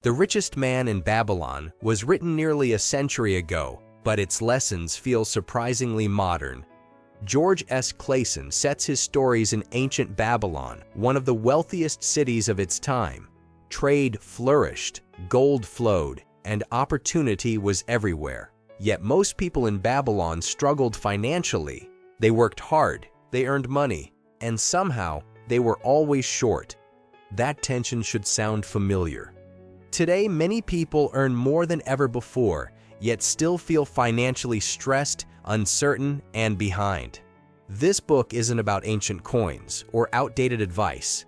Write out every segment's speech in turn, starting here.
The Richest Man in Babylon was written nearly a century ago, but its lessons feel surprisingly modern. George S. Clason sets his stories in ancient Babylon, one of the wealthiest cities of its time. Trade flourished, gold flowed, and opportunity was everywhere. Yet most people in Babylon struggled financially. They worked hard, they earned money, and somehow they were always short. That tension should sound familiar. Today, many people earn more than ever before, yet still feel financially stressed, uncertain, and behind. This book isn't about ancient coins or outdated advice.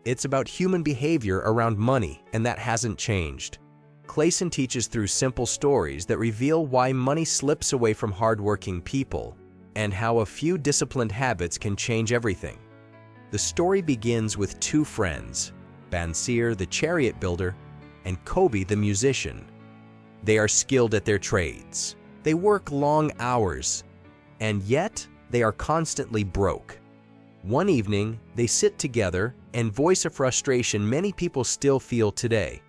It's about human behavior around money, and that hasn't changed. Clason teaches through simple stories that reveal why money slips away from hardworking people and how a few disciplined habits can change everything. The story begins with two friends, Bansir the chariot builder and Kobe the musician. They are skilled at their trades. They work long hours, and yet they are constantly broke. One evening, they sit together and voice a frustration many people still feel today.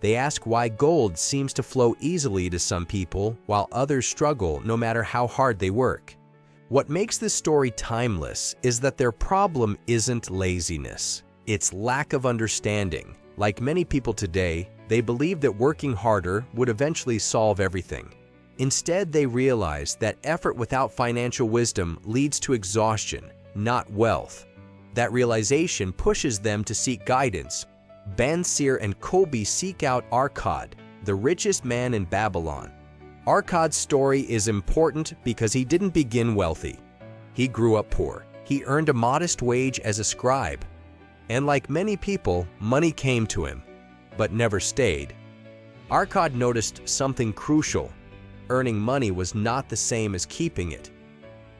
They ask why gold seems to flow easily to some people while others struggle no matter how hard they work. What makes this story timeless is that their problem isn't laziness. It's lack of understanding. Like many people today, they believe that working harder would eventually solve everything. Instead, they realize that effort without financial wisdom leads to exhaustion, not wealth. That realization pushes them to seek guidance. Bansir and Kobe seek out Arkad, the richest man in Babylon. Arkad's story is important because he didn't begin wealthy. He grew up poor. He earned a modest wage as a scribe. And like many people, money came to him, but never stayed. Arkad noticed something crucial. Earning money was not the same as keeping it.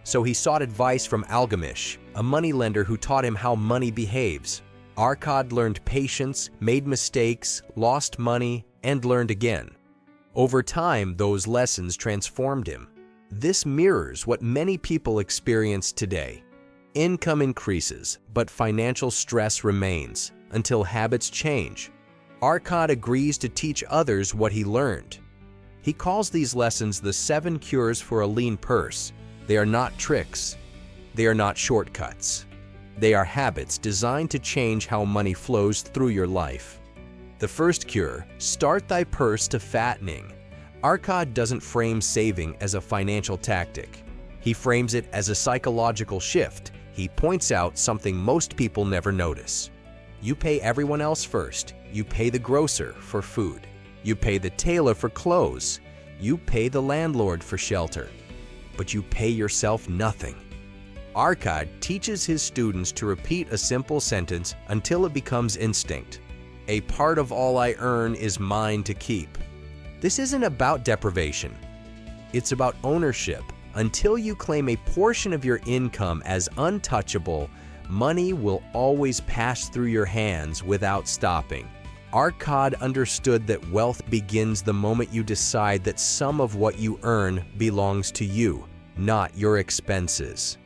So he sought advice from Algamish, a moneylender who taught him how money behaves. Arkad learned patience, made mistakes, lost money, and learned again. Over time, those lessons transformed him. This mirrors what many people experience today. Income increases, but financial stress remains until habits change. Arkad agrees to teach others what he learned. He calls these lessons the 7 cures for a lean purse. They are not tricks. They are not shortcuts. They are habits designed to change how money flows through your life. The first cure, start thy purse to fattening. Arkad doesn't frame saving as a financial tactic. He frames it as a psychological shift. He points out something most people never notice. You pay everyone else first. You pay the grocer for food. You pay the tailor for clothes. You pay the landlord for shelter. But you pay yourself nothing. Arkad teaches his students to repeat a simple sentence until it becomes instinct. A part of all I earn is mine to keep. This isn't about deprivation. It's about ownership. Until you claim a portion of your income as untouchable, money will always pass through your hands without stopping. Arkad understood that wealth begins the moment you decide that some of what you earn belongs to you, not your expenses.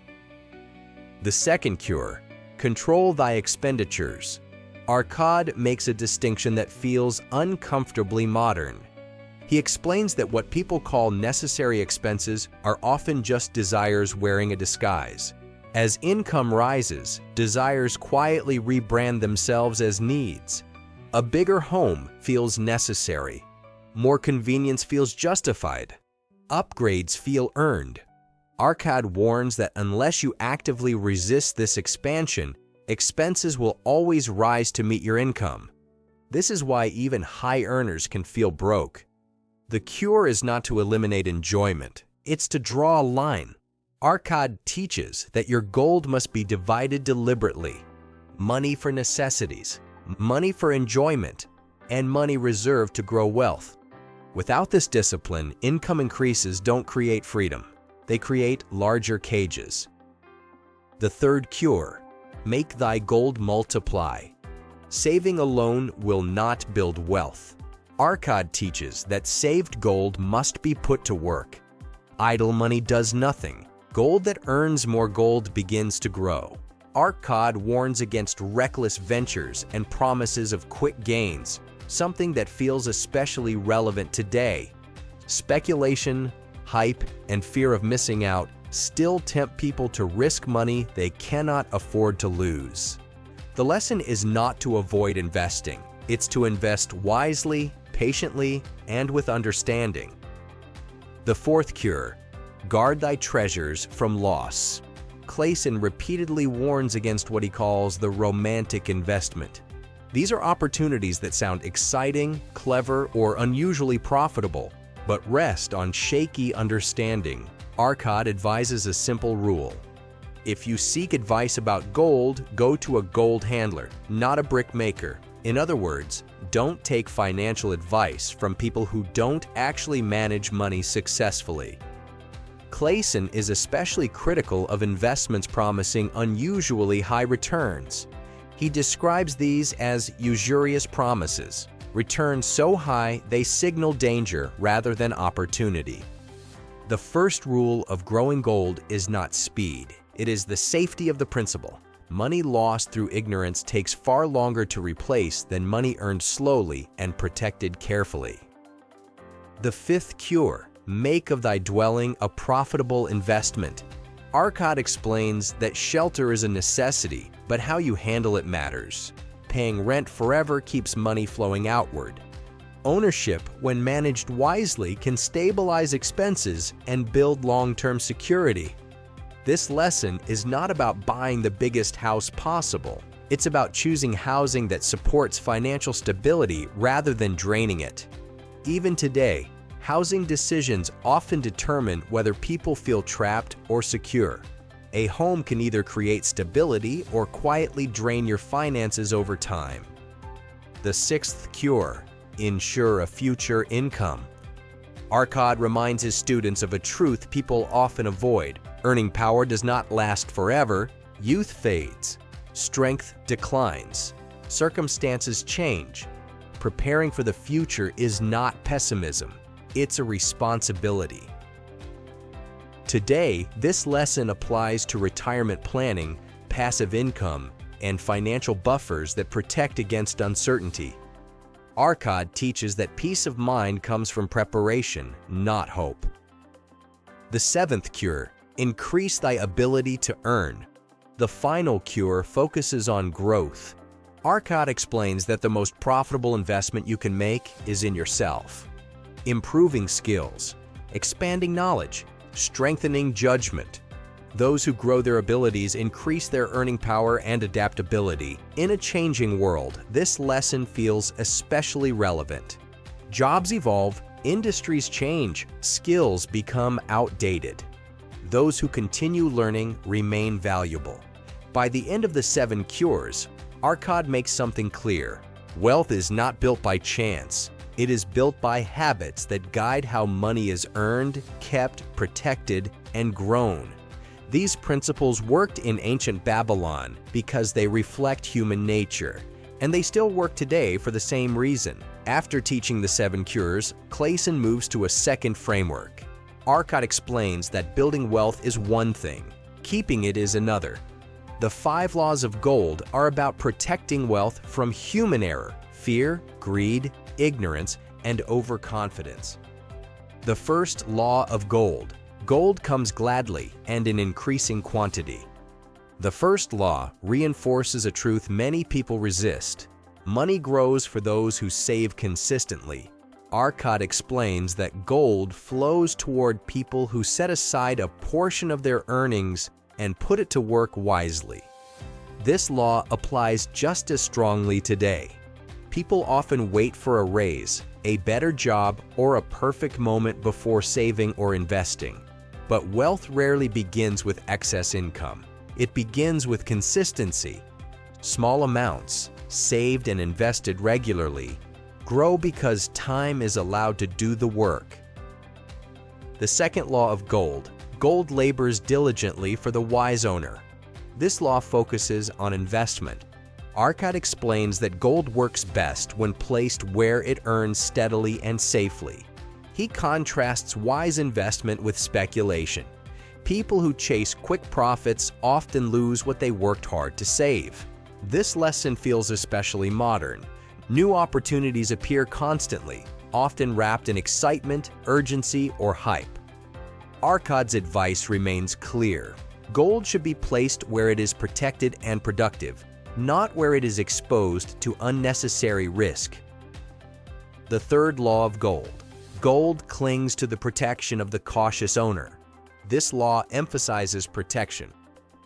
The second cure, control thy expenditures. Arkad makes a distinction that feels uncomfortably modern. He explains that what people call necessary expenses are often just desires wearing a disguise. As income rises, desires quietly rebrand themselves as needs. A bigger home feels necessary. More convenience feels justified. Upgrades feel earned. Arkad warns that unless you actively resist this expansion, expenses will always rise to meet your income. This is why even high earners can feel broke. The cure is not to eliminate enjoyment, it's to draw a line. Arkad teaches that your gold must be divided deliberately. Money for necessities, money for enjoyment, and money reserved to grow wealth. Without this discipline, income increases don't create freedom. They create larger cages. The third cure, make thy gold multiply. Saving alone will not build wealth. Arkad teaches that saved gold must be put to work. Idle money does nothing. Gold that earns more gold begins to grow. Arkad warns against reckless ventures and promises of quick gains. something that feels especially relevant today. Speculation, hype, and fear of missing out still tempt people to risk money they cannot afford to lose. The lesson is not to avoid investing. It's to invest wisely, patiently, and with understanding. The fourth cure: guard thy treasures from loss. Clason repeatedly warns against what he calls the romantic investment. These are opportunities that sound exciting, clever, or unusually profitable, but rest on shaky understanding. Arcad advises a simple rule: if you seek advice about gold, go to a gold handler, not a brick maker. In other words, don't take financial advice from people who don't actually manage money successfully. Clason is especially critical of investments promising unusually high returns. He describes these as usurious promises, returns so high they signal danger rather than opportunity. The first rule of growing gold is not speed. It is the safety of the principle. Money lost through ignorance takes far longer to replace than money earned slowly and protected carefully. The fifth cure: make of thy dwelling a profitable investment. Arcad explains that shelter is a necessity, but how you handle it matters. Paying rent forever keeps money flowing outward. Ownership, when managed wisely, can stabilize expenses and build long-term security. This lesson is not about buying the biggest house possible. It's about choosing housing that supports financial stability rather than draining it. Even today, housing decisions often determine whether people feel trapped or secure. A home can either create stability or quietly drain your finances over time. The sixth cure: ensure a future income. Arcad reminds his students of a truth people often avoid: earning power does not last forever. Youth fades. Strength declines. Circumstances change. Preparing for the future is not pessimism. It's a responsibility. Today, this lesson applies to retirement planning, passive income, and financial buffers that protect against uncertainty. Arcad teaches that peace of mind comes from preparation, not hope. The seventh cure: increase thy ability to earn. The final cure focuses on growth. Arcad explains that the most profitable investment you can make is in yourself. Improving skills, expanding knowledge, strengthening judgment. Those who grow their abilities increase their earning power and adaptability. In a changing world, this lesson feels especially relevant. Jobs evolve, industries change, skills become outdated. Those who continue learning remain valuable. By the end of the 7 cures, Arcad makes something clear: wealth is not built by chance. It is built by habits that guide how money is earned, kept, protected, and grown. These principles worked in ancient Babylon because they reflect human nature, and they still work today for the same reason. After teaching the 7 cures, Clason moves to a second framework. Arcad explains that building wealth is one thing, keeping it is another. The 5 laws of gold are about protecting wealth from human error, fear, greed, ignorance, and overconfidence. The first law of gold: gold comes gladly and in increasing quantity. The first law reinforces a truth many people resist: money grows for those who save consistently. Arcad explains that gold flows toward people who set aside a portion of their earnings and put it to work wisely. This law applies just as strongly today. People often wait for a raise, a better job, or a perfect moment before saving or investing. But wealth rarely begins with excess income. It begins with consistency. Small amounts, saved and invested regularly, grow because time is allowed to do the work. The second law of gold: gold labors diligently for the wise owner. This law focuses on investment. Arcad explains that gold works best when placed where it earns steadily and safely. He contrasts wise investment with speculation. People who chase quick profits often lose what they worked hard to save. This lesson feels especially modern. New opportunities appear constantly, often wrapped in excitement, urgency, or hype. Arkad's advice remains clear. Gold should be placed where it is protected and productive, not where it is exposed to unnecessary risk. The third law of gold. Gold clings to the protection of the cautious owner. This law emphasizes protection.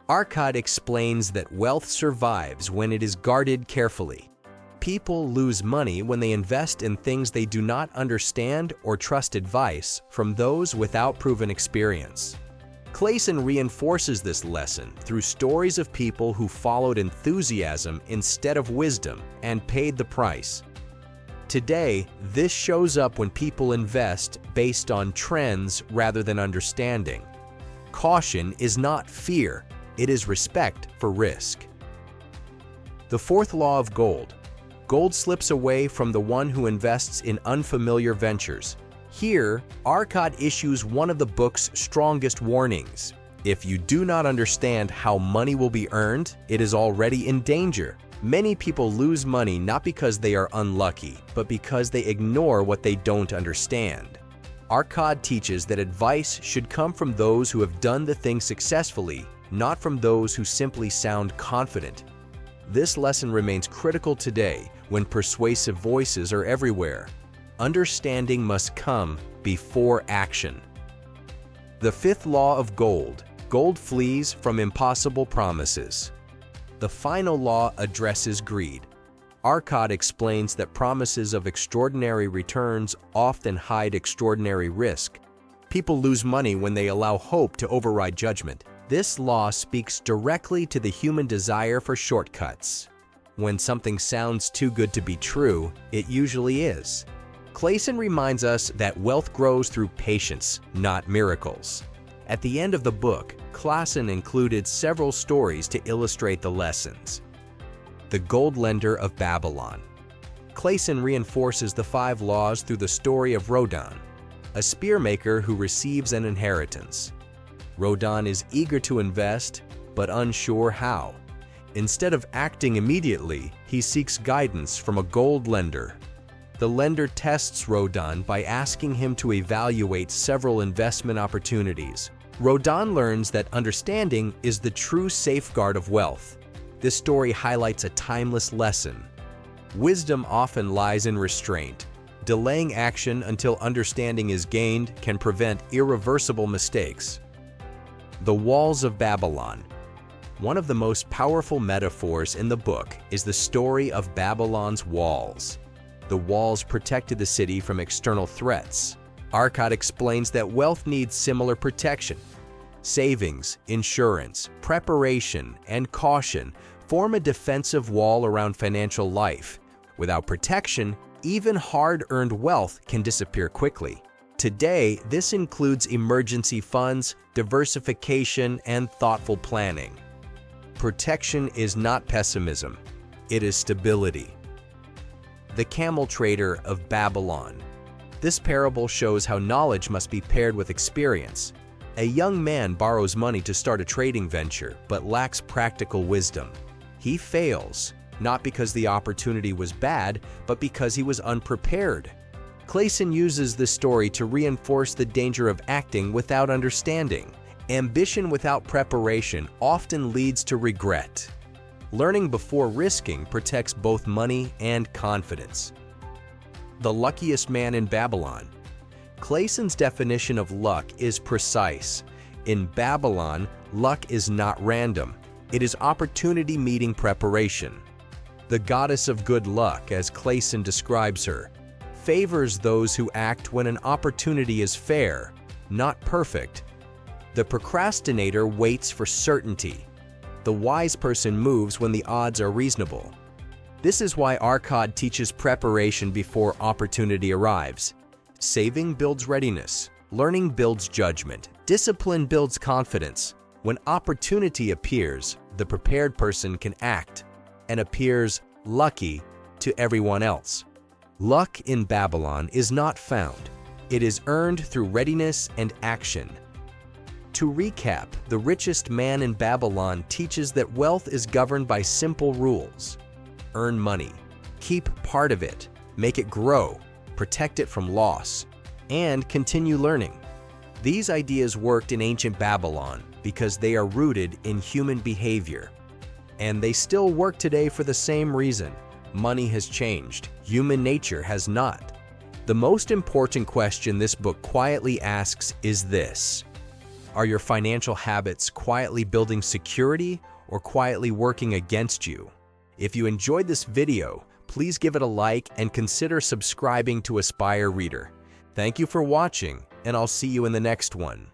Arkad explains that wealth survives when it is guarded carefully. People lose money when they invest in things they do not understand or trust advice from those without proven experience. Clason reinforces this lesson through stories of people who followed enthusiasm instead of wisdom and paid the price. Today, this shows up when people invest based on trends rather than understanding. Caution is not fear, it is respect for risk. The fourth law of gold. Gold slips away from the one who invests in unfamiliar ventures. Here, Arkad issues one of the book's strongest warnings. If you do not understand how money will be earned, it is already in danger. Many people lose money not because they are unlucky, but because they ignore what they don't understand. Arkad teaches that advice should come from those who have done the thing successfully, not from those who simply sound confident. This lesson remains critical today when persuasive voices are everywhere. Understanding must come before action. The fifth law of gold. Gold flees from impossible promises. The final law addresses greed. Arkad explains that promises of extraordinary returns often hide extraordinary risk. People lose money when they allow hope to override judgment. This law speaks directly to the human desire for shortcuts. When something sounds too good to be true, it usually is. Clason reminds us that wealth grows through patience, not miracles. At the end of the book, Clason included several stories to illustrate the lessons. The Gold Lender of Babylon. Clason reinforces the 5 laws through the story of Rodan, a spearmaker who receives an inheritance. Rodan is eager to invest, but unsure how. Instead of acting immediately, he seeks guidance from a gold lender. The lender tests Rodan by asking him to evaluate several investment opportunities. Rodan learns that understanding is the true safeguard of wealth. This story highlights a timeless lesson. Wisdom often lies in restraint. Delaying action until understanding is gained can prevent irreversible mistakes. The Walls of Babylon. One of the most powerful metaphors in the book is the story of Babylon's walls. The walls protected the city from external threats. Arkad explains that wealth needs similar protection. Savings, insurance, preparation, and caution form a defensive wall around financial life. Without protection, even hard-earned wealth can disappear quickly. Today, this includes emergency funds, diversification, and thoughtful planning. Protection is not pessimism, it is stability. The Camel Trader of Babylon. This parable shows how knowledge must be paired with experience. A young man borrows money to start a trading venture, but lacks practical wisdom. He fails, not because the opportunity was bad, but because he was unprepared. Clason uses this story to reinforce the danger of acting without understanding. Ambition without preparation often leads to regret. Learning before risking protects both money and confidence. The Luckiest Man in Babylon. Clason's definition of luck is precise. In Babylon, luck is not random. It is opportunity meeting preparation. The goddess of good luck, as Clason describes her, favors those who act when an opportunity is fair, not perfect. The procrastinator waits for certainty. The wise person moves when the odds are reasonable. This is why Arkad teaches preparation before opportunity arrives. Saving builds readiness. Learning builds judgment. Discipline builds confidence. When opportunity appears, the prepared person can act and appears lucky to everyone else. Luck in Babylon is not found. It is earned through readiness and action. To recap, The Richest Man in Babylon teaches that wealth is governed by simple rules. Earn money, Keep part of it, make it grow, protect it from loss, and continue learning. These ideas worked in ancient Babylon because they are rooted in human behavior. And they still work today for the same reason. Money has changed, human nature has not. The most important question this book quietly asks is this: are your financial habits quietly building security or quietly working against you? If you enjoyed this video, please give it a like and consider subscribing to Aspire Reader. Thank you for watching, and I'll see you in the next one.